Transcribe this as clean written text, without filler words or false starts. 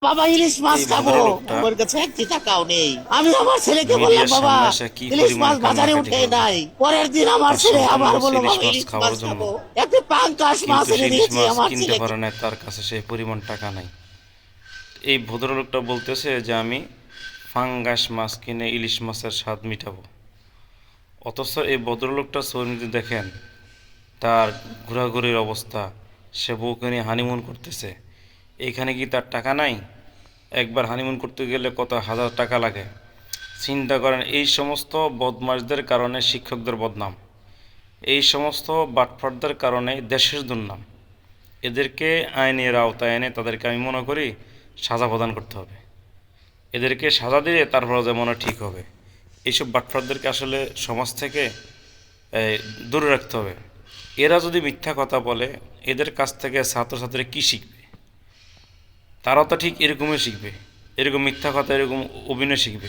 বাবা ইলিশ মাছ এই খাবো, ভদ্রলোকটা আমার কাছে একটি টাকাও নেই। আমি আমার ছেলেকে বললাম, মিডিয়ার বাবা সামনে এসে কি ইলিশ পরিমাণ মাছ বাজারে কান্নাকাটি উঠে করলো নাই। পরের দিন আমার তার ছেলে সন্তান আবার বলছে বললো, ইলিশ বাবা মাছ ইলিশ খাওয়ার মাছ জন্য, খাবো। একটি পাঙ্কাশ মাছ কিন্তু সে এনে ইলিশ দিয়েছি মাছ আমার কিনতে ছেলেকে। পারে না, তার কাছে সেই পরিমাণ টাকা নাই। এই ভদ্রলোকটা বলতেছে যে আমি ফাঙ্গাস মাছ কিনে ইলিশ মাছের স্বাদ মিটাবো। অথচ এই ভদ্রলোকটা ছবিতে দেখেন তার ঘোরাঘুরির অবস্থা, সে বউকে নিয়ে হানিমুন করতেছে। এইখানে কি তার টাকা নাই? একবার হানিমুন করতে গেলে কত হাজার টাকা লাগে। চিন্তা করেন, এই সমস্ত বদমাশদের কারণে শিক্ষকদের বদনাম, এই সমস্ত বাটফাটদের কারণে দেশের দুর্নাম। এদেরকে আইনের আওতায় এনে তাদেরকে আমি মনে করি সাজা প্রদান করতে হবে। এদেরকে সাজা দিলে তারপরে যে মনে ঠিক হবে। এইসব বাটফাটদেরকে আসলে সমাজ থেকে এই, দূরে রাখতে হবে। এরা যদি মিথ্যা কথা বলে, এদের কাছ থেকে ছাত্রছাত্রীরা কী শিখবে? তারাও তো ঠিক এরকমই শিখবে, এরকম মিথ্যা কথা, এরকম অভিনয় শিখবে।